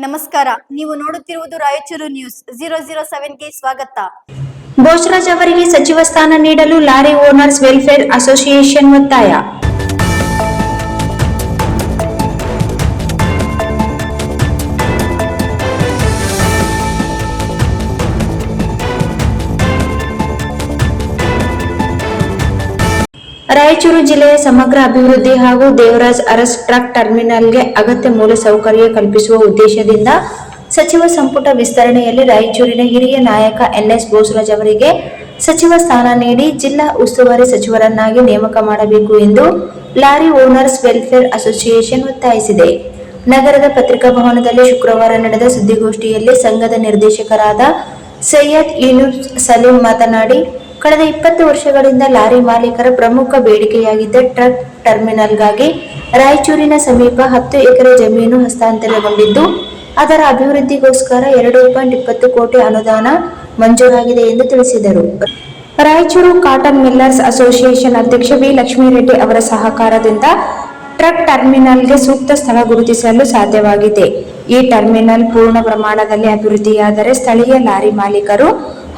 ನಮಸ್ಕಾರ, ನೀವು ನೋಡುತ್ತಿರುವುದು ರಾಯಚೂರು ನ್ಯೂಸ್ 007ಗೆ ಸ್ವಾಗತ. ಬೋಸರಾಜ್ ಅವರಿಗೆ ಸಚಿವ ಸ್ಥಾನ ನೀಡಲು ಲಾರಿ ಓನರ್ಸ್ ವೆಲ್ಫೇರ್ ಅಸೋಸಿಯೇಷನ್ ಒತ್ತಾಯ. ರಾಯಚೂರು ಜಿಲ್ಲೆಯ ಸಮಗ್ರ ಅಭಿವೃದ್ಧಿ ಹಾಗೂ ದೇವರಾಜ್ ಅರಸ್ ಟ್ರಕ್ ಟರ್ಮಿನಲ್ಗೆ ಅಗತ್ಯ ಮೂಲಸೌಕರ್ಯ ಕಲ್ಪಿಸುವ ಉದ್ದೇಶದಿಂದ ಸಚಿವ ಸಂಪುಟ ವಿಸ್ತರಣೆಯಲ್ಲಿ ರಾಯಚೂರಿನ ಹಿರಿಯ ನಾಯಕ ಎನ್ಎಸ್ ಬೋಸರಾಜ್ ಅವರಿಗೆ ಸಚಿವ ಸ್ಥಾನ ನೀಡಿ ಜಿಲ್ಲಾ ಉಸ್ತುವಾರಿ ಸಚಿವರನ್ನಾಗಿ ನೇಮಕ ಮಾಡಬೇಕು ಎಂದು ಲಾರಿ ಓನರ್ಸ್ ವೆಲ್ಫೇರ್ ಅಸೋಸಿಯೇಷನ್ ಒತ್ತಾಯಿಸಿದೆ. ನಗರದ ಪತ್ರಿಕಾ ಭವನದಲ್ಲಿ ಶುಕ್ರವಾರ ನಡೆದ ಸುದ್ದಿಗೋಷ್ಠಿಯಲ್ಲಿ ಸಂಘದ ನಿರ್ದೇಶಕರಾದ ಸೈಯದ್ ಯೂನುಸ್ ಸಲೀಂ ಮಾತನಾಡಿ, ಕಳೆದ 20 ವರ್ಷಗಳಿಂದ ಲಾರಿ ಮಾಲೀಕರ ಪ್ರಮುಖ ಬೇಡಿಕೆಯಾಗಿದ್ದ ಟ್ರಕ್ ಟರ್ಮಿನಲ್ಗಾಗಿ ರಾಯಚೂರಿನ ಸಮೀಪ 10 ಎಕರೆ ಜಮೀನು ಹಸ್ತಾಂತರಗೊಂಡಿದ್ದು, ಅದರ ಅಭಿವೃದ್ಧಿಗೋಸ್ಕರ 2.20 ಕೋಟಿ ಅನುದಾನ ಮಂಜೂರಾಗಿದೆ ಎಂದು ತಿಳಿಸಿದರು. ರಾಯಚೂರು ಕಾಟನ್ ಮಿಲ್ಲರ್ಸ್ ಅಸೋಸಿಯೇಷನ್ ಅಧ್ಯಕ್ಷ ವಿ. ಲಕ್ಷ್ಮೀರೆಡ್ಡಿ ಅವರ ಸಹಕಾರದಿಂದ ಟ್ರಕ್ ಟರ್ಮಿನಲ್ಗೆ ಸೂಕ್ತ ಸ್ಥಳ ಗುರುತಿಸಲು ಸಾಧ್ಯವಾಗಿದೆ. ಈ ಟರ್ಮಿನಲ್ ಪೂರ್ಣ ಪ್ರಮಾಣದಲ್ಲಿ ಅಭಿವೃದ್ಧಿಯಾದರೆ ಸ್ಥಳೀಯ ಲಾರಿ ಮಾಲೀಕರು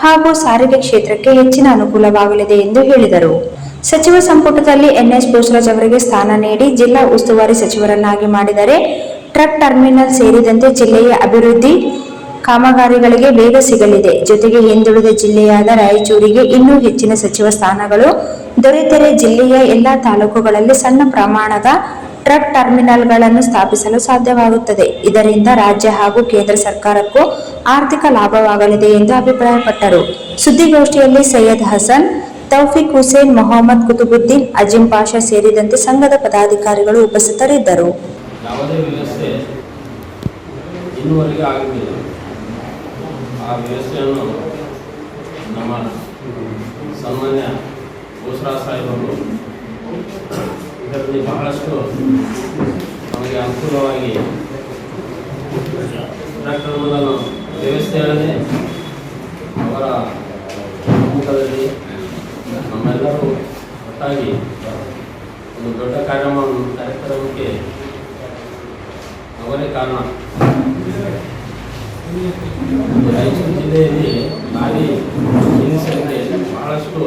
ಹಾಗೂ ಸಾರಿಗೆ ಕ್ಷೇತ್ರಕ್ಕೆ ಹೆಚ್ಚಿನ ಅನುಕೂಲವಾಗಲಿದೆ ಎಂದು ಹೇಳಿದರು. ಸಚಿವ ಸಂಪುಟದಲ್ಲಿ ಎನ್ಎಸ್ ಬೋಸರಾಜ್ ಅವರಿಗೆ ಸ್ಥಾನ ನೀಡಿ ಜಿಲ್ಲಾ ಉಸ್ತುವಾರಿ ಸಚಿವರನ್ನಾಗಿ ಮಾಡಿದರೆ ಟ್ರಕ್ ಟರ್ಮಿನಲ್ ಸೇರಿದಂತೆ ಜಿಲ್ಲೆಯ ಅಭಿವೃದ್ಧಿ ಕಾಮಗಾರಿಗಳಿಗೆ ವೇಗ ಸಿಗಲಿದೆ. ಜೊತೆಗೆ ಹಿಂದುಳಿದ ಜಿಲ್ಲೆಯಾದ ರಾಯಚೂರಿಗೆ ಇನ್ನೂ ಹೆಚ್ಚಿನ ಸಚಿವ ಸ್ಥಾನಗಳು ದೊರೆತರೆ ಜಿಲ್ಲೆಯ ಎಲ್ಲಾ ತಾಲೂಕುಗಳಲ್ಲಿ ಸಣ್ಣ ಪ್ರಮಾಣದ ಟ್ರಕ್ ಟರ್ಮಿನಲ್ಗಳನ್ನು ಸ್ಥಾಪಿಸಲು ಸಾಧ್ಯವಾಗುತ್ತದೆ. ಇದರಿಂದ ರಾಜ್ಯ ಹಾಗೂ ಕೇಂದ್ರ ಸರ್ಕಾರಕ್ಕೂ ಆರ್ಥಿಕ ಲಾಭವಾಗಲಿದೆ ಎಂದು ಅಭಿಪ್ರಾಯಪಟ್ಟರು. ಸುದ್ದಿಗೋಷ್ಠಿಯಲ್ಲಿ ಸೈಯದ್ ಹಸನ್, ತೌಫಿಕ್ ಹುಸೇನ್, ಮೊಹಮ್ಮದ್ ಕುತುಬುದ್ದೀನ್, ಅಜಿಂ ಪಾಷಾ ಸೇರಿದಂತೆ ಸಂಘದ ಪದಾಧಿಕಾರಿಗಳು ಉಪಸ್ಥಿತರಿದ್ದರು. ಆ ವ್ಯವಸ್ಥೆಯನ್ನು ನಮ್ಮ ಸಾಮಾನ್ಯ ಬೋಸರಾಜ್ ಸಾಹೇಬರು ಇದರಲ್ಲಿ ಬಹಳಷ್ಟು ನಮಗೆ ಅನುಕೂಲವಾಗಿ ಟ್ರ್ಯಾಕ್ಟರ್ಗಳನ್ನು ವ್ಯವಸ್ಥೆಯನ್ನೇ ಅವರ ಸಮ್ಮುಖದಲ್ಲಿ ನಮ್ಮೆಲ್ಲರೂ ಒಟ್ಟಾಗಿ ಒಂದು ದೊಡ್ಡ ಕಾರ್ಯಕ್ರಮಕ್ಕೆ ಅವರೇ ಕಾರಣ. ರಾಯಚೂರು ಜಿಲ್ಲೆಯಲ್ಲಿ ಲಾರಿ ನಿಲ್ಲಿಸಲಿಕ್ಕೆ ಬಹಳಷ್ಟು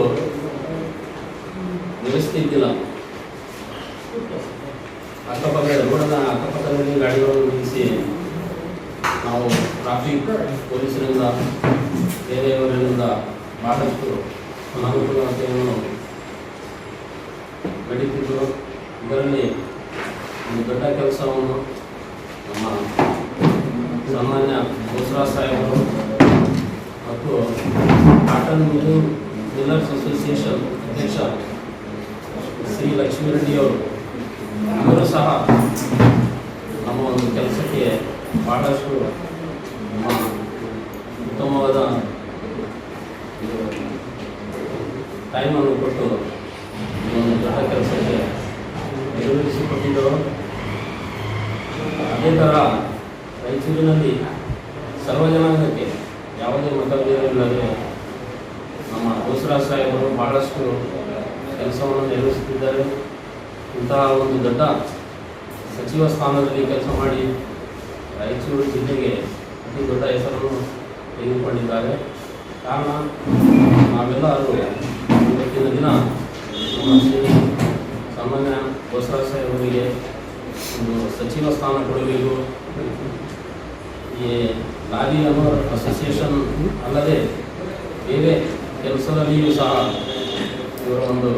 ವ್ಯವಸ್ಥೆ ಇದ್ದಿಲ್ಲ. ರೋಡದ ಅಕ್ಕಪಕ್ಕದಲ್ಲಿ ಗಾಡಿಗಳನ್ನು ನಿಲ್ಲಿಸಿ ನಾವು ಟ್ರಾಫಿಕ್ ಪೊಲೀಸರಿಂದ ಬೇರೆಯವರಿಂದ ಬಹಳಷ್ಟು ಅನಾನುಕೂಲತೆಯನ್ನು ನಡೀತಿದ್ದರು. ಇದರಲ್ಲಿ ಒಂದು ದೊಡ್ಡ ಕೆಲಸವನ್ನು ನಮ್ಮ ಸಾಮಾನ್ಯ ಬೋಸರಾಜ್ ಸಾಹೇಬರು ಮತ್ತು ಕಾಟನ್ ಮಿಲ್ಲರ್ಸ್ ಅಸೋಸಿಯೇಷನ್ ಅಧ್ಯಕ್ಷ ಶ್ರೀ ಲಕ್ಷ್ಮೀರೆಡ್ಡಿಯವರು ಇವರು ಸಹ ನಮ್ಮ ಒಂದು ಕೆಲಸಕ್ಕೆ ಬಹಳಷ್ಟು ನಮ್ಮ ಉತ್ತಮವಾದ ಟೈಮನ್ನು ಕೊಟ್ಟು ಈ ಒಂದು ದೊಡ್ಡ ಕೆಲಸಕ್ಕೆ ನಿರ್ವಹಿಸಿಕೊಟ್ಟಿದ್ದರು. ಅದೇ ಥರ ರಾಯಚೂರಿನಲ್ಲಿ ಸರ್ವಜನಾಂಗಕ್ಕೆ ಯಾವುದೇ ಮತಭೇದವಿಲ್ಲದೆ ನಮ್ಮ ಬೋಸರಾಜ್ ಸಾಹೇಬರು ಬಹಳಷ್ಟು ಕೆಲಸವನ್ನು ನಿರ್ವಹಿಸುತ್ತಿದ್ದಾರೆ. ಇಂತಹ ಒಂದು ದೊಡ್ಡ ಸಚಿವ ಸ್ಥಾನದಲ್ಲಿ ಕೆಲಸ ಮಾಡಿ ರಾಯಚೂರು ಜಿಲ್ಲೆಗೆ ಅತಿ ದೊಡ್ಡ ಹೆಸರನ್ನು ತೆಗೆದುಕೊಂಡಿದ್ದಾರೆ. ಕಾರಣ ನಾವೆಲ್ಲರೂ ಇವತ್ತಿನ ದಿನ ನಮ್ಮ ಶ್ರೀ ಸಾಮಾನ್ಯ ಬೋಸರಾಜ್ ಸಾಹೇಬರಿಗೆ ಒಂದು ಸಚಿವ ಸ್ಥಾನ ಕೊಡಬೇಕು. ಈ ಲಾರಿ ಅನ್ನೋ ಅಸೋಸಿಯೇಷನ್ ಅಲ್ಲದೆ ಬೇರೆ ಕೆಲಸದಲ್ಲಿಯೂ ಸಹ ಇವರ ಒಂದು